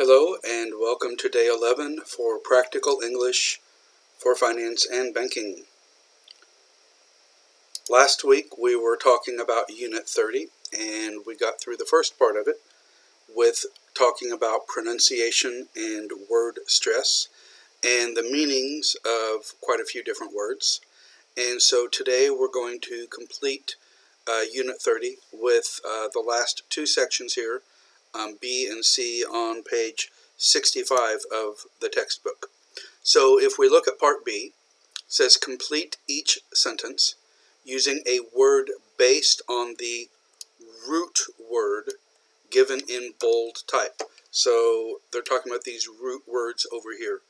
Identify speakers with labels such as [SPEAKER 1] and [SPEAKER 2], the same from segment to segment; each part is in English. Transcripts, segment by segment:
[SPEAKER 1] Hello and welcome to day 11 for Practical English for Finance and Banking. Last week we were talking about Unit 30 and we got through the first part of it with talking about pronunciation and word stress and the meanings of quite a few different words. And so today we're going to complete Unit 30 with the last two sections here, B and C on page 65 of the textbook. So if we look at part B, it says complete each sentence using a word based on the root word given in bold type. So they're talking about these root words over here.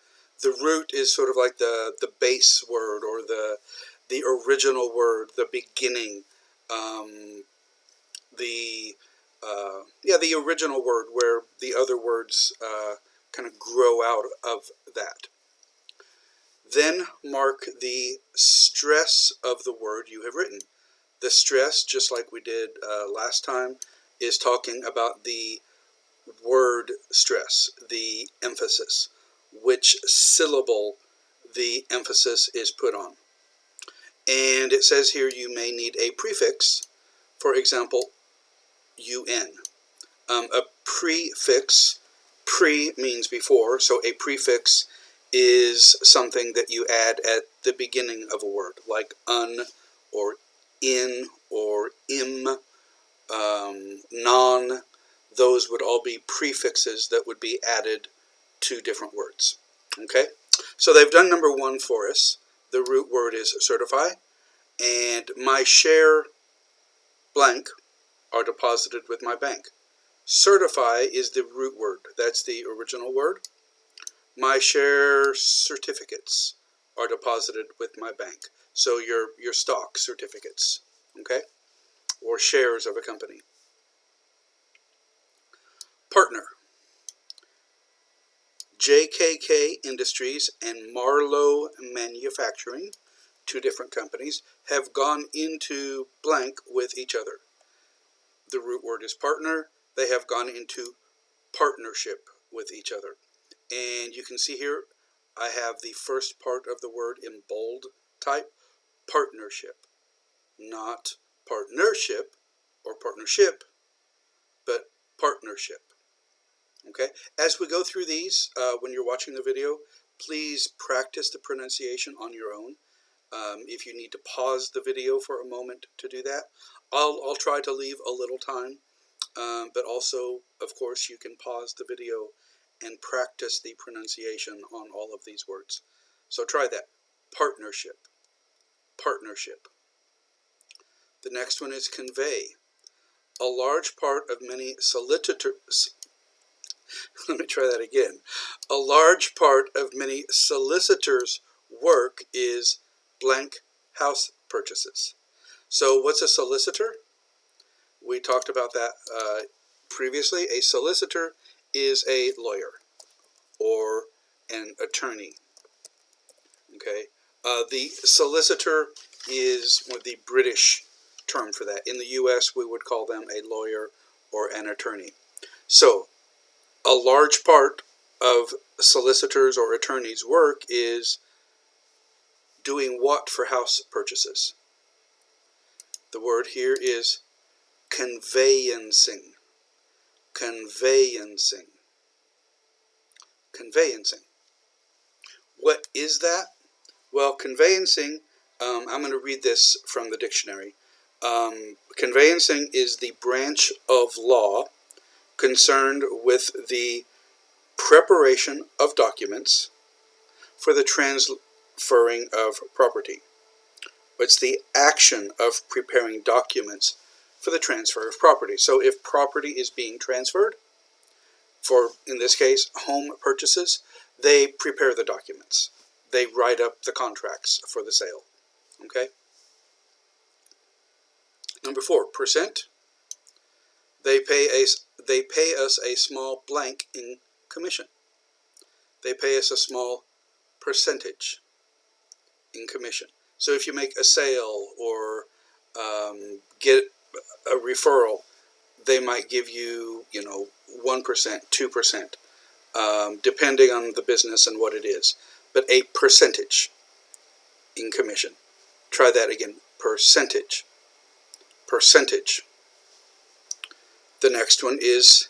[SPEAKER 1] The root is sort of like the base word or the original word, the beginning, the original word where the other words kind of grow out of that. Then mark the stress of the word you have written. The stress, just like we did last time, is talking about the word stress, the emphasis, which syllable the emphasis is put on. And it says here you may need a prefix, for example, UN. A prefix, pre means before, so a prefix is something that you add at the beginning of a word, like un or in or im, non. Those would all be prefixes that would be added to different words. Okay, so they've done number one for us. The root word is certify, and my share blank are deposited with my bank. Certify is the root word. That's the original word. My share certificates are deposited with my bank. So your stock certificates, okay? Or shares of a company. Partner. JKK Industries and Marlowe Manufacturing, two different companies, have gone into blank with each other. The root word is partner. They have gone into partnership with each other. And you can see here I have the first part of the word in bold type, partnership. Not partnership or partnership, but partnership. Okay? As we go through these, when you're watching the video, please practice the pronunciation on your own. If you need to pause the video for a moment to do that, I'll try to leave a little time. But also, of course, you can pause the video and practice the pronunciation on all of these words. So try that. Partnership. Partnership. The next one is convey. A large part of many solicitors. Let me try that again. A large part of many solicitors' work is blank house purchases. So what's a solicitor? We talked about that previously. A solicitor is a lawyer or an attorney. Okay, the solicitor is the British term for that. In the U.S., we would call them a lawyer or an attorney. So, a large part of solicitors or attorneys' work is doing what for house purchases? The word here is conveyancing. Conveyancing. Conveyancing. What is that? Well, conveyancing, I'm going to read this from the dictionary. Conveyancing is the branch of law concerned with the preparation of documents for the transferring of property. It's the action of preparing documents for the transfer of property. So if property is being transferred, for, in this case, home purchases, they prepare the documents. They write up the contracts for the sale. Okay? Number 4, percent. They pay us a small blank in commission. They pay us a small percentage in commission. So if you make a sale or get a referral, they might give you, 1%, 2%. depending on the business and what it is, but a percentage in commission. Try that again, percentage. Percentage. The next one is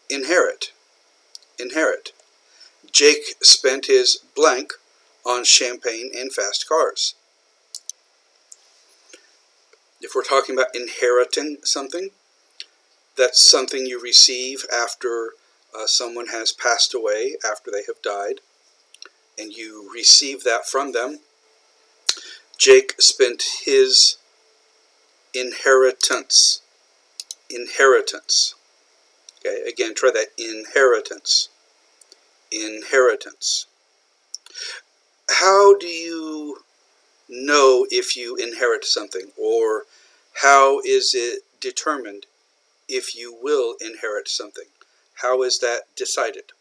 [SPEAKER 1] inherit. Inherit. Jake spent his blank on champagne and fast cars. If we're talking about inheriting something, that's something you receive after someone has passed away, after they have died, and you receive that from them. Jake spent his inheritance. Inheritance. Okay, again, try that. Inheritance. Inheritance. How do you know if you inherit something, or how is it determined if you will inherit something? How is that decided?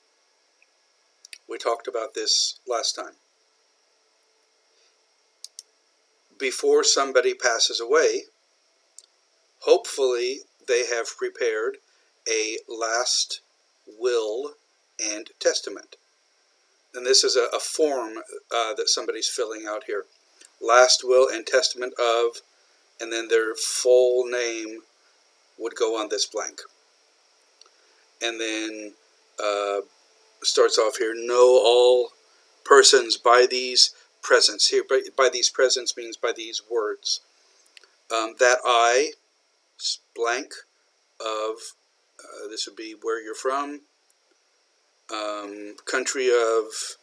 [SPEAKER 1] We talked about this last time. Before somebody passes away, hopefully they have prepared a last will and testament. And this is a form that somebody's filling out here. Last will and testament of, and then their full name would go on this blank. And then starts off here, know all persons by these presents. Here, by these presents means by these words. That I, blank, of, this would be where you're from, country of,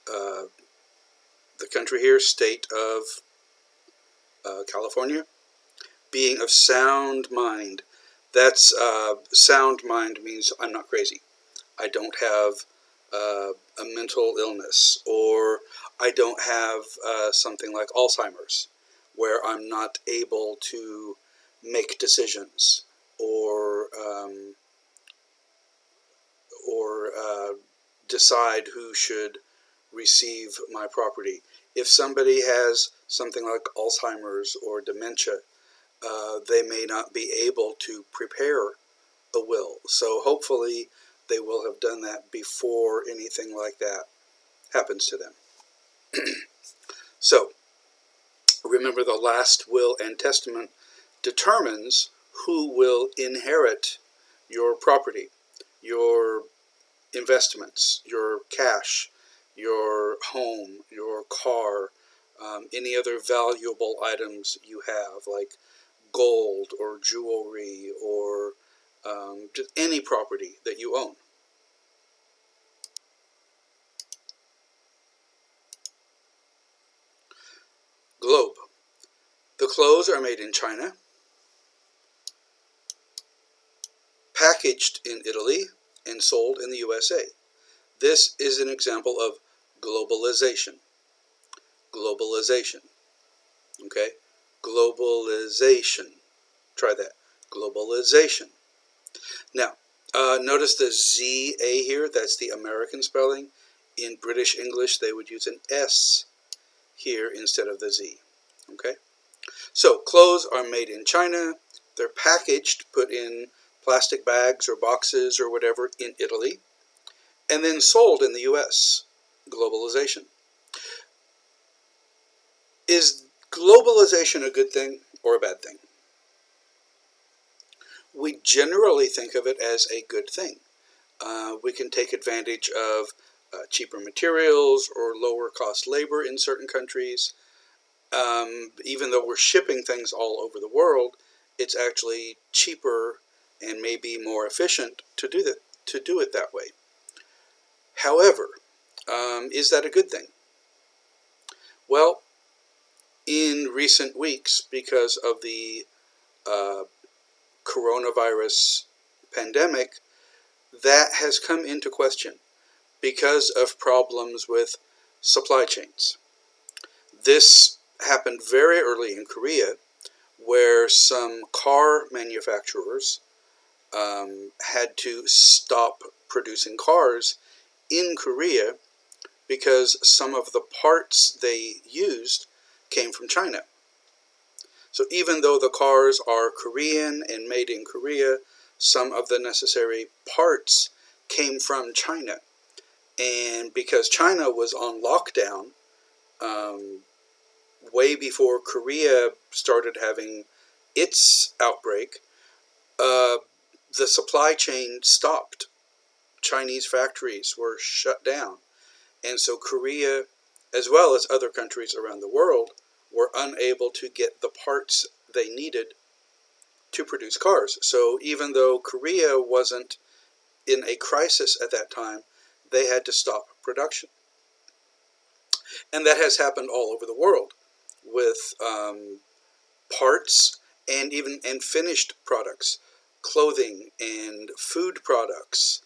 [SPEAKER 1] the country here, state of California, being of sound mind. That's, sound mind means I'm not crazy. I don't have a mental illness, or I don't have something like Alzheimer's, where I'm not able to make decisions or decide who should receive my property. If somebody has something like Alzheimer's or dementia, they may not be able to prepare a will. So hopefully they will have done that before anything like that happens to them. So remember, the last will and testament determines who will inherit your property, your investments, your cash, your home, your car, any other valuable items you have, like gold or jewelry or just any property that you own. Globe. The clothes are made in China, packaged in Italy, and sold in the USA. This is an example of globalization. Globalization. Okay? Globalization. Try that. Globalization. Now, notice the Z-A here. That's the American spelling. In British English, they would use an S here instead of the Z. Okay? So, clothes are made in China. They're packaged, put in plastic bags or boxes or whatever in Italy, and then sold in the US. Globalization. Is globalization a good thing or a bad thing? We generally think of it as a good thing. We can take advantage of cheaper materials or lower cost labor in certain countries. Even though we're shipping things all over the world, it's actually cheaper and maybe more efficient to do it that way. However, is that a good thing? Well, in recent weeks, because of the coronavirus pandemic, that has come into question because of problems with supply chains. This happened very early in Korea, where some car manufacturers had to stop producing cars in Korea because some of the parts they used came from China. So even though the cars are Korean and made in Korea, some of the necessary parts came from China. And because China was on lockdown way before Korea started having its outbreak, the supply chain stopped. Chinese factories were shut down. And so Korea, as well as other countries around the world, were unable to get the parts they needed to produce cars. So even though Korea wasn't in a crisis at that time, they had to stop production. And that has happened all over the world with parts and even finished products, clothing and food products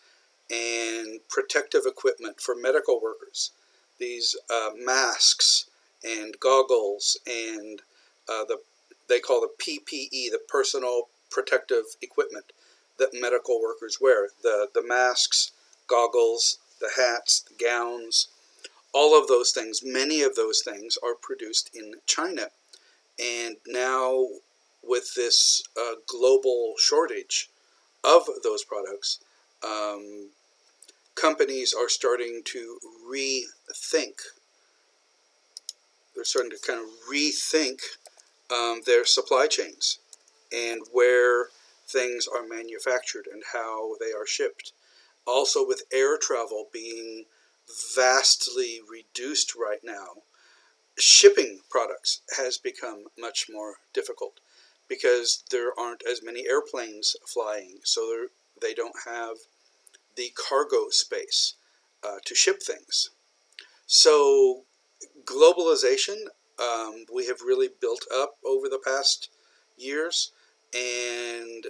[SPEAKER 1] and protective equipment for medical workers. These masks and goggles and they call the PPE, the personal protective equipment that medical workers wear. The masks, goggles, the hats, the gowns, all of those things, many of those things are produced in China. And now with this global shortage of those products, companies are starting to rethink. They're starting to kind of rethink their supply chains and where things are manufactured and how they are shipped. Also, with air travel being vastly reduced right now, shipping products has become much more difficult because there aren't as many airplanes flying, so they don't have the cargo space to ship things. So globalization, we have really built up over the past years, and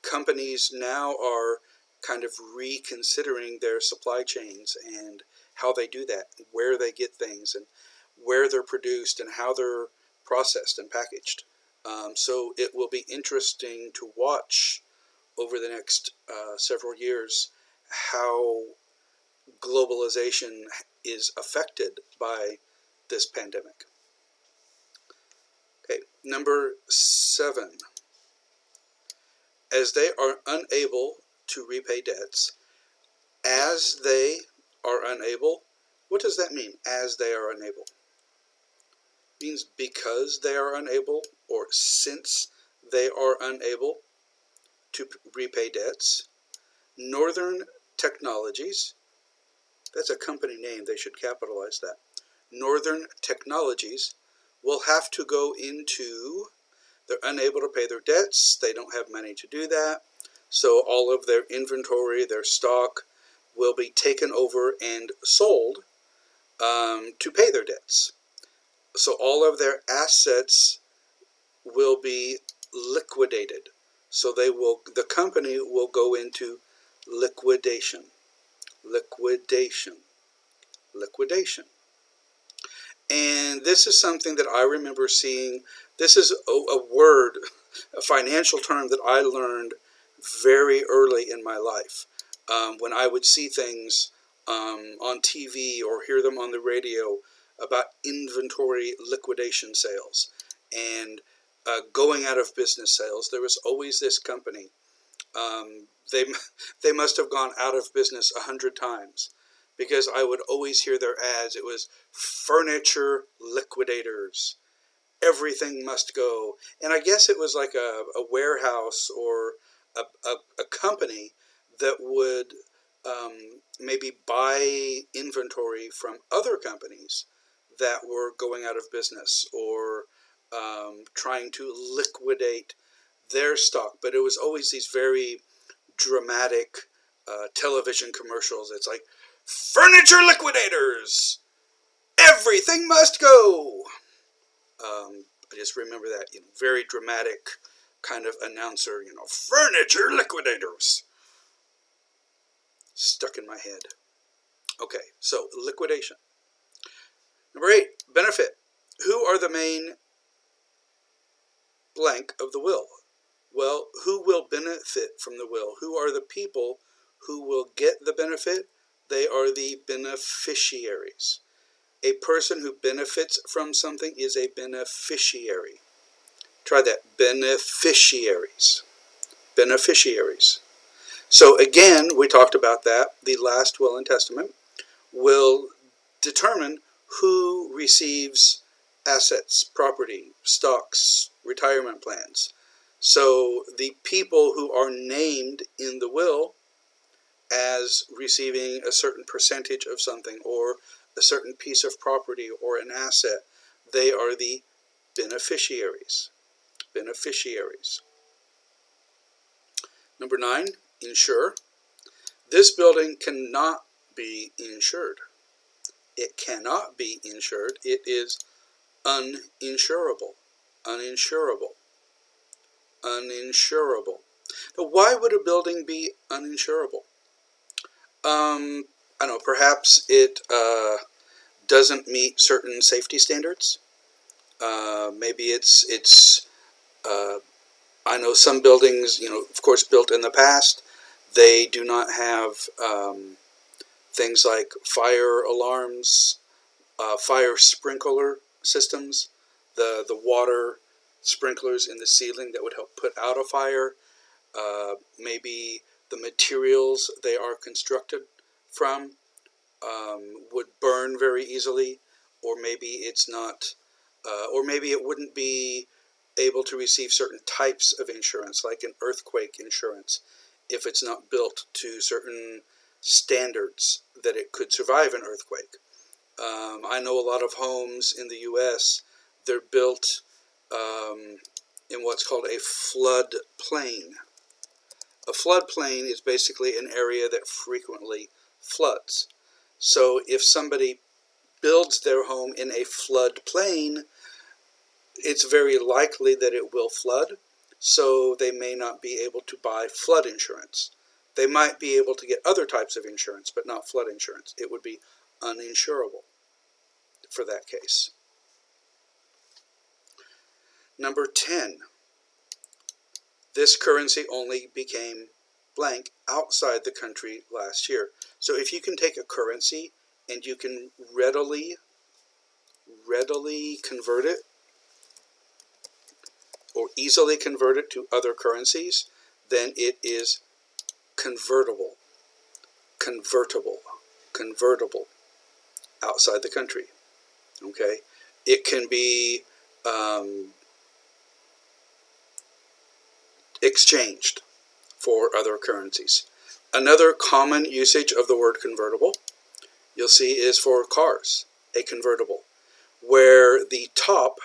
[SPEAKER 1] companies now are kind of reconsidering their supply chains and how they do that, where they get things, and where they're produced, and how they're processed and packaged. So it will be interesting to watch over the next several years how globalization is affected by this pandemic. Okay, number 7. As they are unable to repay debts, as they are unable, what does that mean, as they are unable? It means because they are unable, or since they are unable to repay debts. Northern Technologies, that's a company name, they should capitalize that. Northern Technologies will have to go into, they're unable to pay their debts, they don't have money to do that, so all of their inventory, their stock, will be taken over and sold to pay their debts. So all of their assets will be liquidated. So the company will go into liquidation. And this is something that I remember seeing. This is a word, a financial term that I learned very early in my life. When I would see things on TV or hear them on the radio about inventory liquidation sales and going out of business sales, there was always this company. They must have gone out of business 100 times because I would always hear their ads. It was furniture liquidators. Everything must go. And I guess it was like a warehouse or a company that would maybe buy inventory from other companies that were going out of business or trying to liquidate their stock. But it was always these very dramatic television commercials. It's like, furniture liquidators! Everything must go! I just remember that, very dramatic kind of announcer, furniture liquidators. Stuck in my head. Okay, so liquidation. Number 8, benefit. Who are the main blank of the will? Well, who will benefit from the will? Who are the people who will get the benefit? They are the beneficiaries. A person who benefits from something is a beneficiary. Try that. Beneficiaries. Beneficiaries. So again, we talked about that. The last will and testament will determine who receives assets, property, stocks, retirement plans. So the people who are named in the will as receiving a certain percentage of something or a certain piece of property or an asset, they are the beneficiaries. Beneficiaries. Number 9, insure. This building cannot be insured. It cannot be insured. It is uninsurable. Uninsurable. Uninsurable. Now, why would a building be uninsurable? I don't know, perhaps it doesn't meet certain safety standards. Maybe it's I know some buildings, of course, built in the past, they do not have things like fire alarms, fire sprinkler systems, the water sprinklers in the ceiling that would help put out a fire. Maybe the materials they are constructed from would burn very easily, or maybe it's not, or maybe it wouldn't be able to receive certain types of insurance, like an earthquake insurance, if it's not built to certain standards that it could survive an earthquake. I know a lot of homes in the U.S., they're built in what's called a flood plain. A floodplain is basically an area that frequently floods. So if somebody builds their home in a floodplain, it's very likely that it will flood, so they may not be able to buy flood insurance. They might be able to get other types of insurance, but not flood insurance. It would be uninsurable for that case. Number 10. This currency only became blank outside the country last year. So if you can take a currency and you can readily convert it or easily convert it to other currencies, then it is convertible. Convertible outside the country. Okay? It can be exchanged for other currencies. Another common usage of the word convertible, you'll see, is for cars, a convertible, where the top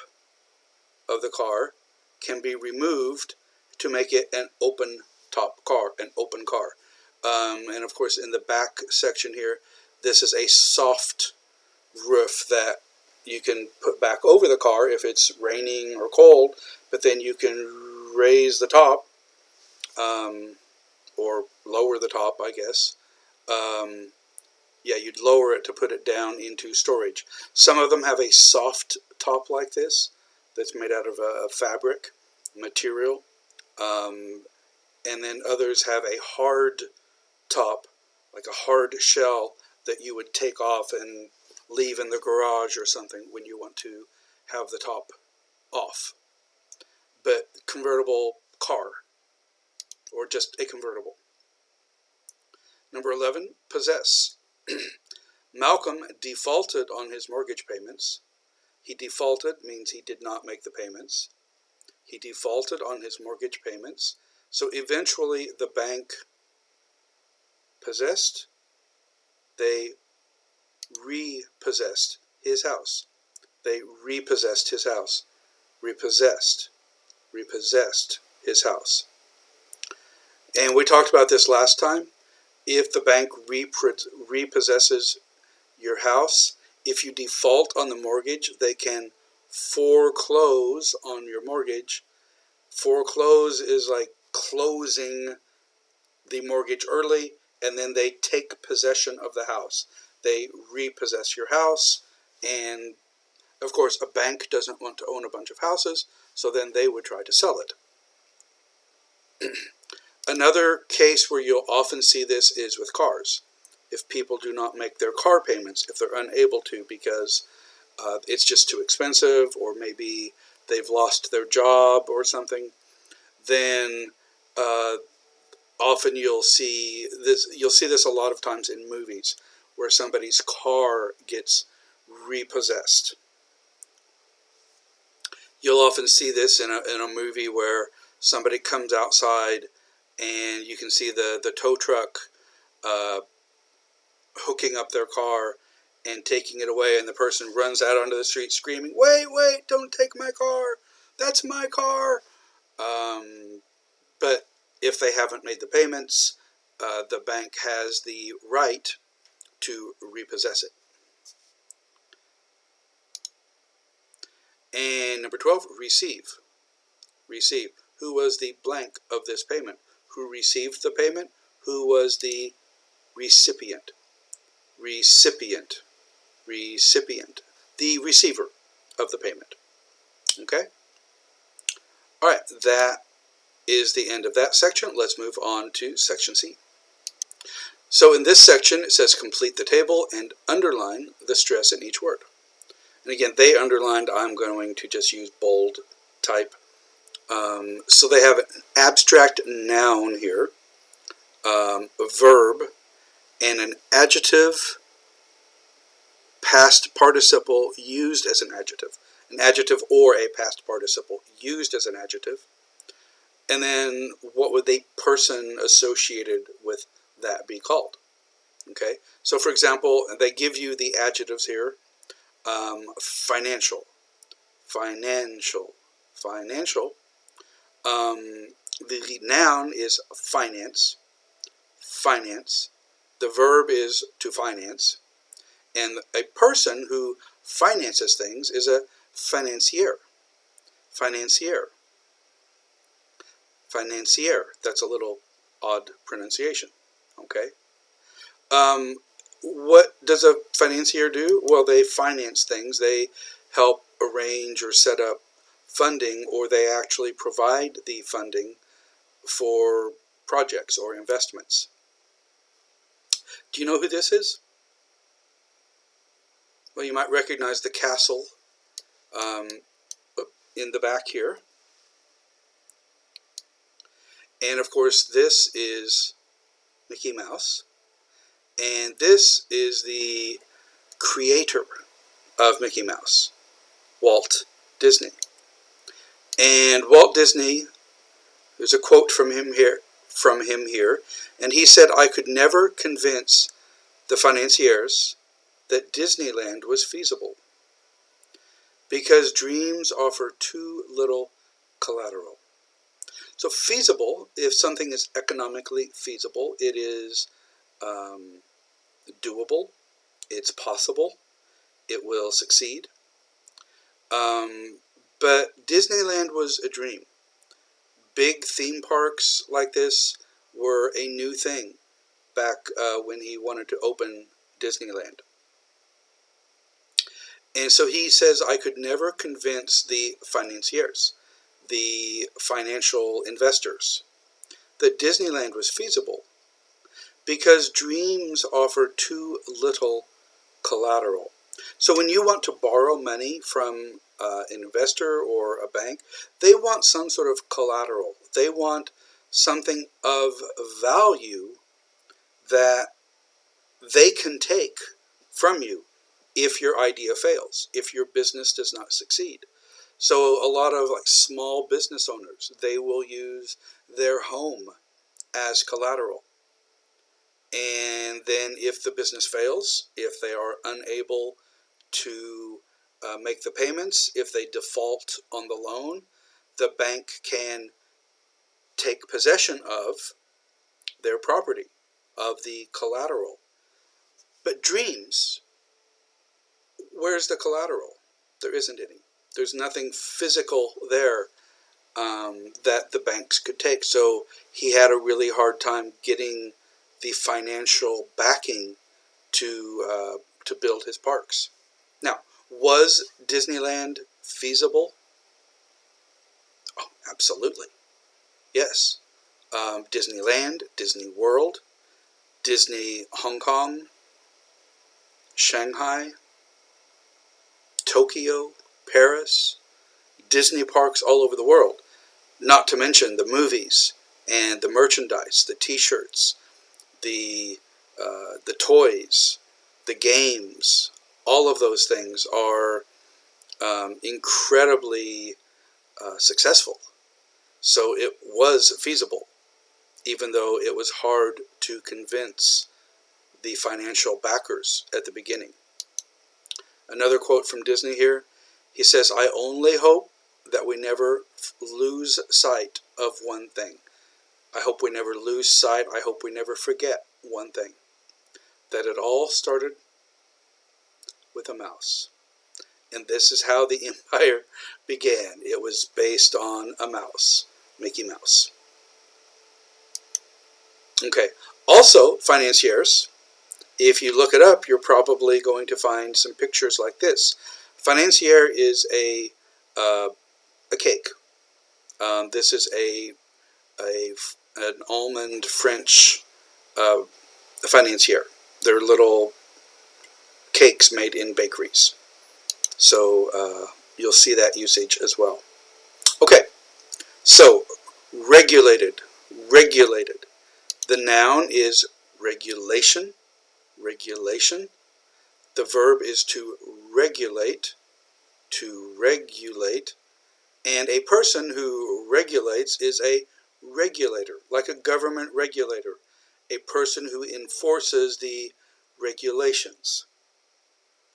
[SPEAKER 1] of the car can be removed to make it an open top car, an open car. And of course, in the back section here, this is a soft roof that you can put back over the car if it's raining or cold, but then you can raise the top, or lower the top, I guess. Yeah, you'd lower it to put it down into storage. Some of them have a soft top like this that's made out of a fabric material, and then others have a hard top, like a hard shell that you would take off and leave in the garage or something when you want to have the top off. But convertible car, or just a convertible. Number 11, possess. Malcolm defaulted on his mortgage payments. He defaulted means he did not make the payments. He defaulted on his mortgage payments. So eventually the bank possessed. They repossessed his house. They repossessed his house. Repossessed his house. And we talked about this last time. If the bank repossesses your house, if you default on the mortgage, they can foreclose on your mortgage. Foreclose is like closing the mortgage early, and then they take possession of the house. They repossess your house, and of course a bank doesn't want to own a bunch of houses, so then they would try to sell it. Another case where you'll often see this is with cars. If people do not make their car payments, if they're unable to because it's just too expensive, or maybe they've lost their job or something, then Often you'll see this a lot of times in movies where somebody's car gets repossessed. You'll often see this in a movie where somebody comes outside and you can see the tow truck hooking up their car and taking it away, and the person runs out onto the street screaming, "Wait, wait, don't take my car, that's my car." But if they haven't made the payments, the bank has the right to repossess it. And number 12, receive. Receive. Who was the blank of this payment? Who received the payment? Who was the recipient? Recipient. Recipient. The receiver of the payment. Okay? All right, that is the end of that section. Let's move on to section C. So in this section, it says complete the table and underline the stress in each word. And again, they underlined, I'm going to just use bold type. So they have an abstract noun here, a verb, and an adjective past participle used as an adjective or a past participle used as an adjective. And then what would the person associated with that be called? Okay, so for example, they give you the adjectives here. Financial, financial, financial. The noun is finance, finance. The verb is to finance. And a person who finances things is a financier, financier, financier. That's a little odd pronunciation, okay? What does a financier do? Well, they finance things. They help arrange or set up funding, or they actually provide the funding for projects or investments. Do you know who this is? Well, you might recognize the castle in the back here. And of course, this is Mickey Mouse. And this is the creator of Mickey Mouse, Walt Disney. And Walt Disney, there's a quote from him here, and he said, "I could never convince the financiers that Disneyland was feasible because dreams offer too little collateral." So feasible, if something is economically feasible, it is doable, it's possible, it will succeed. But Disneyland was a dream. Big theme parks like this were a new thing back when he wanted to open Disneyland. And so he says, I could never convince the financiers, the financial investors, that Disneyland was feasible because dreams offer too little collateral. So when you want to borrow money from an investor or a bank, they want some sort of collateral. They want something of value that they can take from you if your idea fails, if your business does not succeed. So a lot of small business owners, they will use their home as collateral. And then if the business fails, if they are unable to make the payments, if they default on the loan, the bank can take possession of their property, of the collateral. But dreams, where's the collateral? There isn't any. There's nothing physical there that the banks could take. So he had a really hard time getting the financial backing to build his parks. Now, was Disneyland feasible? Oh, absolutely. Yes. Disneyland, Disney World, Disney Hong Kong, Shanghai, Tokyo, Paris, Disney parks all over the world. Not to mention the movies, And the merchandise, the t-shirts, the toys, the games, all of those things are incredibly successful. So it was feasible, even though it was hard to convince the financial backers at the beginning. Another quote from Disney here. He says, "I only hope that we never lose sight of one thing. I hope we never lose sight. I hope we never forget one thing. That it all started with a mouse." And this is how the empire began. It was based on a mouse, Mickey Mouse. Okay. Also, financiers, if you look it up, you're probably going to find some pictures like this. Financier is a cake. This is an almond French financier. They're little cakes made in bakeries. So you'll see that usage as well. Okay, so regulated. The noun is regulation. The verb is to regulate. And a person who regulates is a regulator, like a government regulator, a person who enforces the regulations,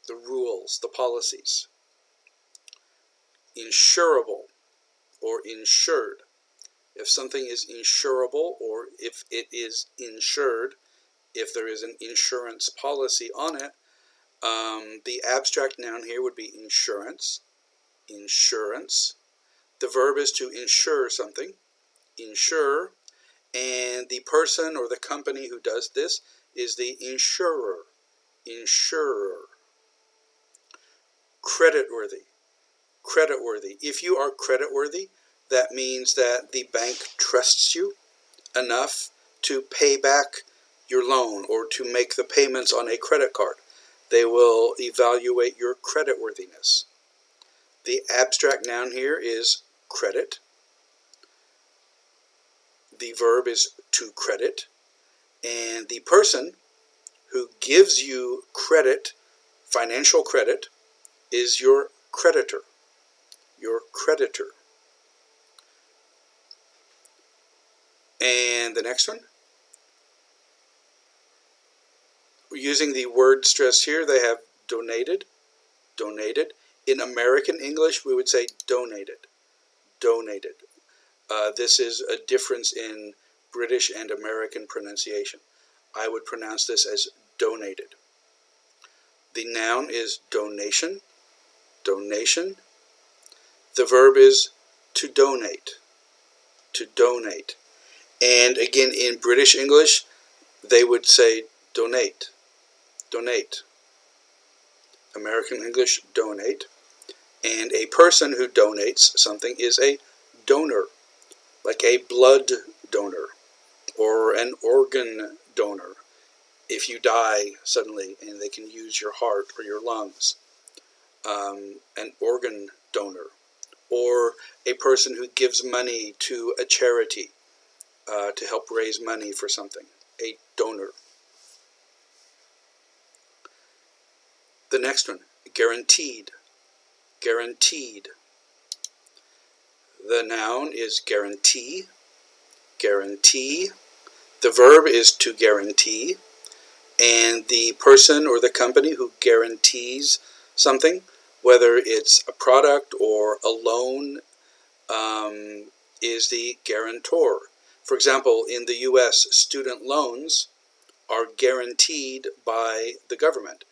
[SPEAKER 1] the rules, the policies. Insurable or insured. If something is insurable, or if it is insured, if there is an insurance policy on it, the abstract noun here would be insurance. The verb is to insure something, insure, and the person or the company who does this is the insurer. Creditworthy. If you are creditworthy, that means that the bank trusts you enough to pay back your loan or to make the payments on a credit card. They will evaluate your creditworthiness. The abstract noun here is credit. The verb is to credit. And the person who gives you credit, financial credit, is your creditor. And the next one, using the word stress here, they have donated. In American English, we would say donated. This is a difference in British and American pronunciation. I would pronounce this as donated. The noun is donation. The verb is to donate. And again, in British English, they would say donate. American English, donate. And a person who donates something is a donor, like a blood donor or an organ donor. If you die suddenly and they can use your heart or your lungs, an organ donor. Or a person who gives money to a charity to help raise money for something, a donor. The next one, guaranteed. The noun is guarantee. The verb is to guarantee. And the person or the company who guarantees something, whether it's a product or a loan, is the guarantor. For example, in the U.S., student loans are guaranteed by the government.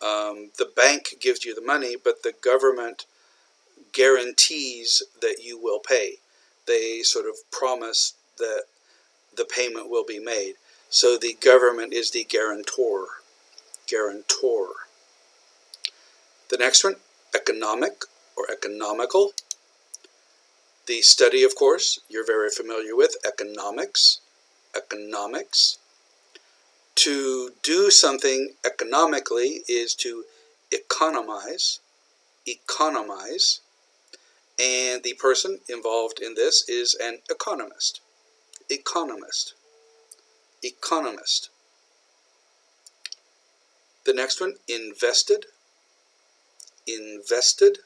[SPEAKER 1] The bank gives you the money, but the government guarantees that you will pay. They sort of promise that the payment will be made. So the government is the guarantor. The next one, economic or economical. The study, of course, you're very familiar with, economics. To do something economically is to economize. And the person involved in this is an economist. economist. Economist. The next one, invested. Invested.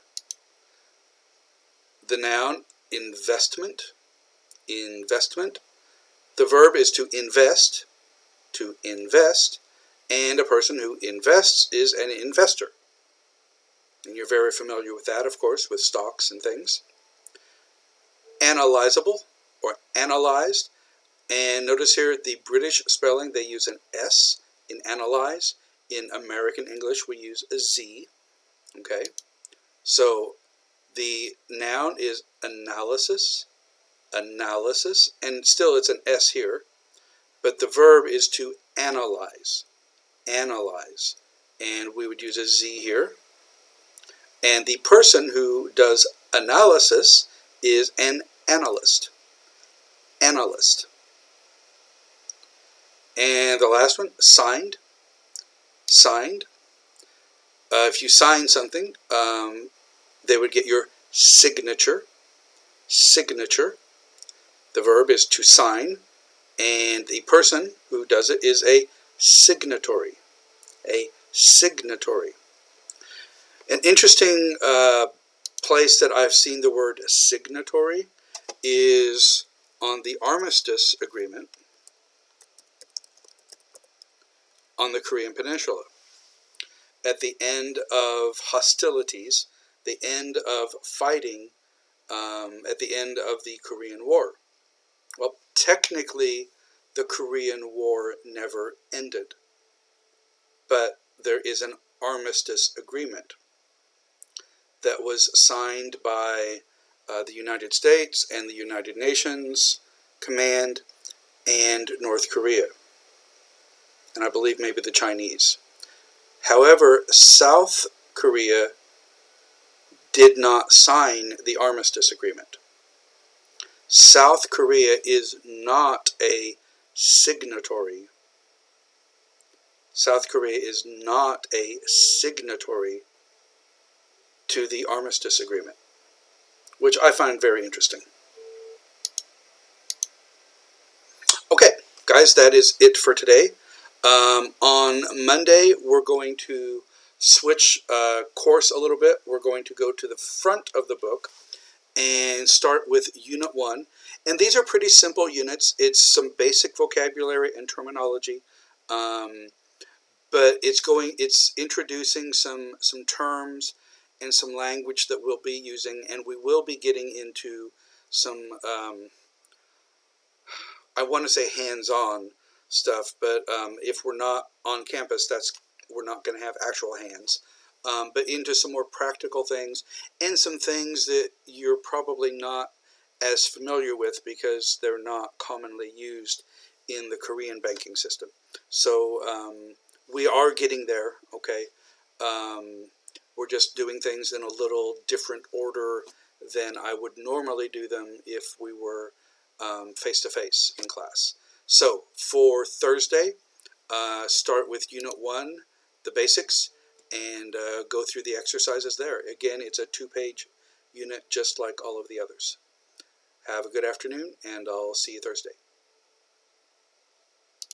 [SPEAKER 1] The noun, investment. Investment. The verb is to invest. To invest. And a person who invests is an investor. And you're very familiar with that, of course, with stocks and things. Analyzable or analyzed. And notice here the British spelling, they use an S in analyze. In American English, we use a Z. Okay? So the noun is analysis. Analysis. And still it's an S here. But the verb is to analyze. Analyze. And we would use a Z here. And the person who does analysis is an analyst. Analyst. And the last one, signed. Signed. If you sign something, they would get your signature. Signature. The verb is to sign. And the person who does it is a signatory. A signatory. An interesting place that I've seen the word signatory is on the Armistice Agreement on the Korean Peninsula. At the end of hostilities, the end of fighting, at the end of the Korean War. Well, technically, the Korean War never ended, but there is an Armistice Agreement that was signed by the United States and the United Nations Command and North Korea, and I believe maybe the Chinese. However, South Korea did not sign the Armistice Agreement. South Korea is not a signatory. South Korea is not a signatory to the Armistice Agreement, which I find very interesting. Okay, guys, that is it for today. On Monday, we're going to switch course a little bit. We're going to go to the front of the book and start with Unit 1. And these are pretty simple units. It's some basic vocabulary and terminology, but it's introducing some terms and some language that we'll be using, and we will be getting into some, I want to say hands-on stuff, but if we're not on campus, we're not going to have actual hands. But into some more practical things, and some things that you're probably not as familiar with because they're not commonly used in the Korean banking system. So we are getting there, okay? We're just doing things in a little different order than I would normally do them if we were face-to-face in class. So for Thursday, start with Unit 1, the basics, and go through the exercises there. Again, it's a 2-page unit just like all of the others. Have a good afternoon, and I'll see you Thursday.